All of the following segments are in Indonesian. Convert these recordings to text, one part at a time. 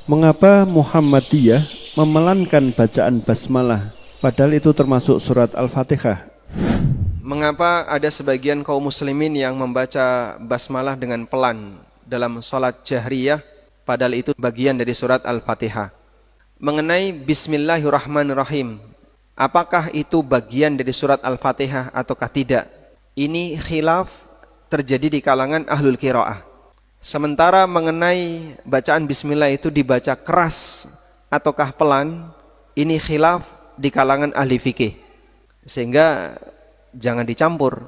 Mengapa Muhammadiyah memelankan bacaan basmalah padahal itu termasuk surat Al-Fatihah? Mengapa ada sebagian kaum muslimin yang membaca basmalah dengan pelan dalam sholat jahriyah padahal itu bagian dari surat Al-Fatihah? Mengenai Bismillahirrahmanirrahim, apakah itu bagian dari surat Al-Fatihah ataukah tidak? Ini khilaf terjadi di kalangan ahlul qiraah. Sementara mengenai bacaan bismillah itu dibaca keras ataukah pelan, ini khilaf di kalangan ahli fikih. Sehingga jangan dicampur.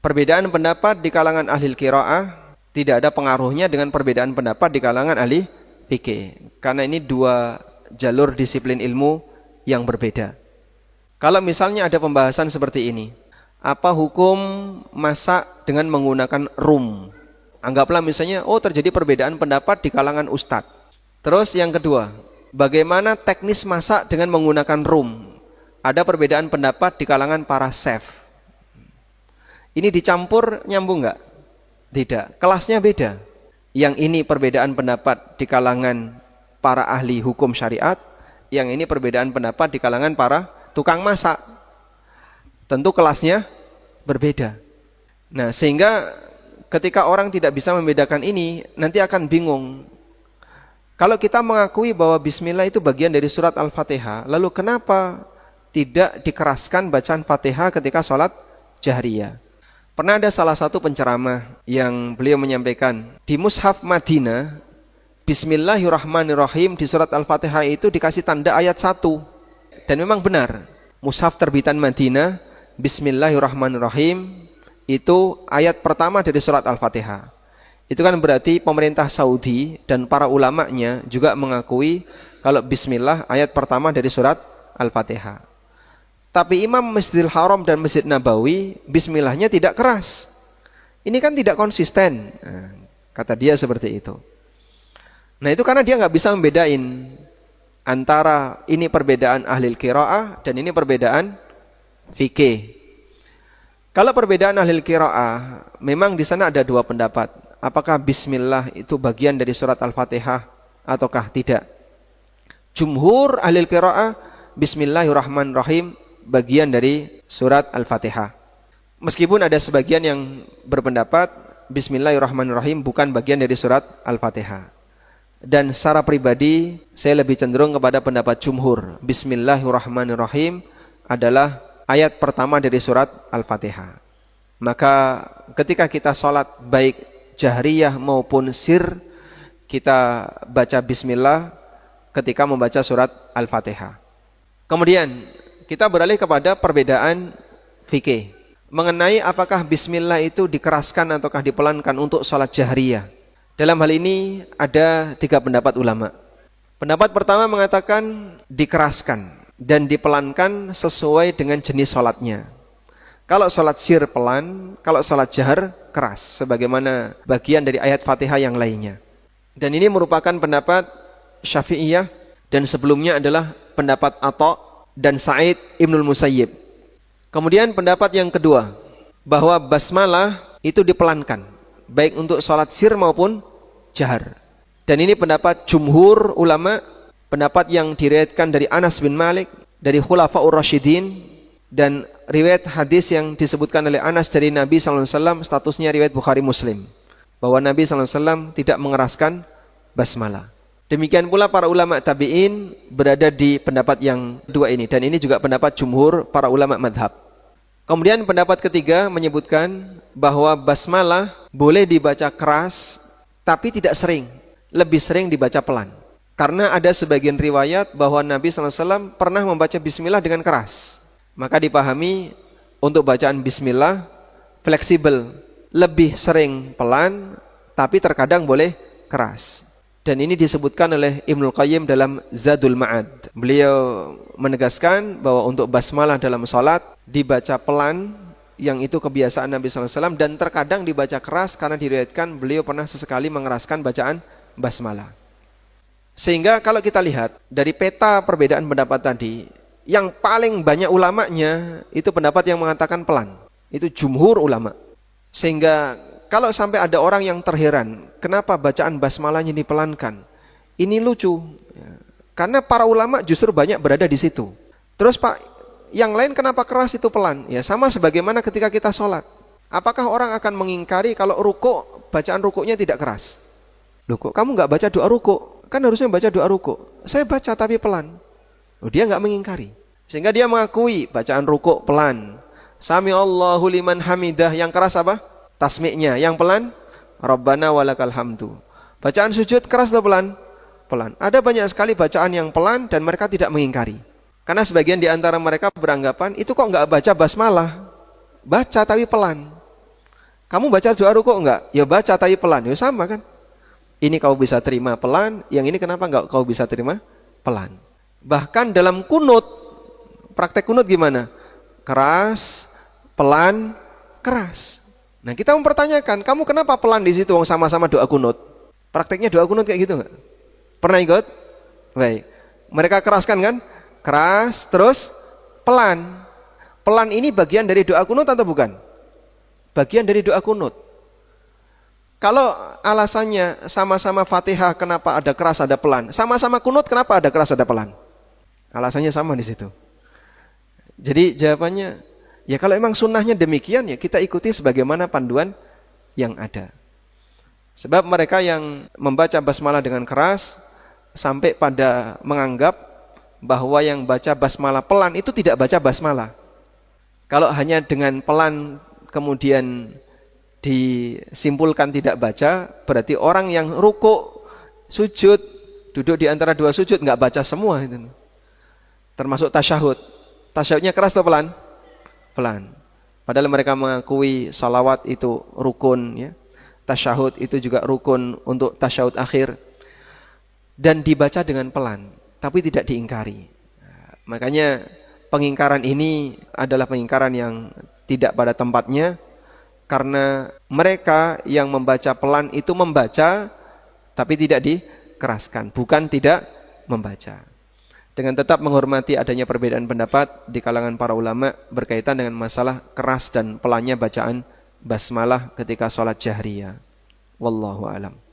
Perbedaan pendapat di kalangan ahli qiraah tidak ada pengaruhnya dengan perbedaan pendapat di kalangan ahli fikih. Karena ini dua jalur disiplin ilmu yang berbeda. Kalau misalnya ada pembahasan seperti ini, apa hukum masak dengan menggunakan rum? Anggaplah misalnya, terjadi perbedaan pendapat di kalangan ustadz. Terus yang kedua, bagaimana teknis masak dengan menggunakan rum? Ada perbedaan pendapat di kalangan para chef. Ini dicampur nyambung nggak? Tidak, kelasnya beda. Yang ini perbedaan pendapat di kalangan para ahli hukum syariat, yang ini perbedaan pendapat di kalangan para tukang masak. Tentu kelasnya berbeda. Nah, sehingga ketika orang tidak bisa membedakan ini, nanti akan bingung. Kalau kita mengakui bahwa bismillah itu bagian dari surat Al-Fatihah, lalu kenapa tidak dikeraskan bacaan Fatihah ketika sholat jahriyah? Pernah ada salah satu penceramah yang beliau menyampaikan, di mushaf Madinah, Bismillahirrahmanirrahim di surat Al-Fatihah itu dikasih tanda ayat 1. Dan memang benar, mushaf terbitan Madinah, Bismillahirrahmanirrahim, itu ayat pertama dari surat Al-Fatihah. Itu kan berarti pemerintah Saudi dan para ulamanya juga mengakui kalau bismillah ayat pertama dari surat Al-Fatihah. Tapi Imam Masjidil Haram dan Masjid Nabawi bismillahnya tidak keras. Ini kan tidak konsisten. Nah, kata dia seperti itu. Nah, itu karena dia nggak bisa membedain antara ini perbedaan ahli qiraah dan ini perbedaan fikih. Kalau perbedaan ahli qiraah, memang di sana ada dua pendapat. Apakah bismillah itu bagian dari surat Al-Fatihah ataukah tidak? Jumhur ahli qiraah, Bismillahirrahmanirrahim bagian dari surat Al-Fatihah. Meskipun ada sebagian yang berpendapat Bismillahirrahmanirrahim bukan bagian dari surat Al-Fatihah. Dan secara pribadi saya lebih cenderung kepada pendapat jumhur. Bismillahirrahmanirrahim adalah ayat pertama dari surat Al-Fatihah. Maka ketika kita sholat baik jahriyah maupun sir, kita baca bismillah ketika membaca surat Al-Fatihah. Kemudian kita beralih kepada perbedaan fikih mengenai apakah bismillah itu dikeraskan ataukah dipelankan untuk sholat jahriyah. Dalam hal ini ada 3 pendapat ulama. Pendapat pertama mengatakan dikeraskan dan dipelankan sesuai dengan jenis sholatnya. Kalau sholat sir pelan, kalau sholat jahar keras, sebagaimana bagian dari ayat Fatihah yang lainnya. Dan ini merupakan pendapat Syafi'iyah dan sebelumnya adalah pendapat Atha dan Sa'id Ibnul Musayyib. Kemudian pendapat yang kedua, bahwa basmalah itu dipelankan, baik untuk sholat sir maupun jahar. Dan ini pendapat jumhur ulama, pendapat yang diriwayatkan dari Anas bin Malik, dari Khulafaur Rasyidin, dan riwayat hadis yang disebutkan oleh Anas dari Nabi SAW, statusnya riwayat Bukhari Muslim, bahwa Nabi SAW tidak mengeraskan basmalah. Demikian pula para ulama tabi'in berada di pendapat yang dua ini, dan ini juga pendapat jumhur para ulama madhab. Kemudian pendapat ketiga menyebutkan bahwa basmalah boleh dibaca keras, tapi tidak sering, lebih sering dibaca pelan. Karena ada sebagian riwayat bahwa Nabi SAW pernah membaca bismillah dengan keras. Maka dipahami untuk bacaan bismillah fleksibel, lebih sering pelan, tapi terkadang boleh keras. Dan ini disebutkan oleh Ibnul Qayyim dalam Zadul Ma'ad. Beliau menegaskan bahwa untuk basmalah dalam sholat dibaca pelan, yang itu kebiasaan Nabi SAW, dan terkadang dibaca keras karena diriwayatkan beliau pernah sesekali mengeraskan bacaan basmalah. Sehingga kalau kita lihat dari peta perbedaan pendapat tadi, yang paling banyak ulamanya itu pendapat yang mengatakan pelan. Itu jumhur ulama. Sehingga kalau sampai ada orang yang terheran, kenapa bacaan basmalahnya dipelankan? Ini lucu. Karena para ulama justru banyak berada di situ. Terus Pak, yang lain kenapa keras itu pelan? Ya sama sebagaimana ketika kita sholat. Apakah orang akan mengingkari kalau rukuk, bacaan rukuknya tidak keras? Loh kok kamu nggak baca doa rukuk? Kan harusnya baca doa rukuk. Saya baca tapi pelan. Oh, dia nggak mengingkari. Sehingga dia mengakui bacaan rukuk pelan. Sami Allahu liman hamidah. Yang keras apa? Tasmi'nya. Yang pelan? Rabbana walakal hamdu. Bacaan sujud keras atau pelan? Pelan. Ada banyak sekali bacaan yang pelan dan mereka tidak mengingkari. Karena sebagian di antara mereka beranggapan, itu kok nggak baca basmalah? Baca tapi pelan. Kamu baca doa rukuk enggak? Ya baca tapi pelan. Ya sama kan? Ini kau bisa terima pelan, yang ini kenapa enggak kau bisa terima pelan? Bahkan dalam kunut, praktek kunut gimana? Keras, pelan, keras. Nah kita mempertanyakan, kamu kenapa pelan di situ? Wong sama-sama doa kunut. Prakteknya doa kunut kayak gitu enggak? Pernah ikut? Baik. Mereka keraskan kan? Keras, terus pelan. Pelan ini bagian dari doa kunut atau bukan? Bagian dari doa kunut. Kalau alasannya sama-sama Fatihah kenapa ada keras ada pelan? Sama-sama kunut kenapa ada keras ada pelan? Alasannya sama di situ. Jadi jawabannya, ya kalau emang sunnahnya demikian ya kita ikuti sebagaimana panduan yang ada. Sebab mereka yang membaca basmalah dengan keras sampai pada menganggap bahwa yang baca basmalah pelan itu tidak baca basmalah. Kalau hanya dengan pelan kemudian disimpulkan tidak baca, berarti orang yang rukuk, sujud, duduk di antara dua sujud nggak baca semua itu. Termasuk tasyahud. Tasyahudnya keras atau pelan? Pelan. Padahal mereka mengakui salawat itu rukun ya. Tasyahud itu juga rukun untuk tasyahud akhir. Dan dibaca dengan pelan, tapi tidak diingkari. Makanya pengingkaran ini adalah pengingkaran yang tidak pada tempatnya, karena mereka yang membaca pelan itu membaca tapi tidak dikeraskan, bukan tidak membaca. Dengan tetap menghormati adanya perbedaan pendapat di kalangan para ulama berkaitan dengan masalah keras dan pelannya bacaan basmalah ketika sholat jahriyah. Wallahu alam.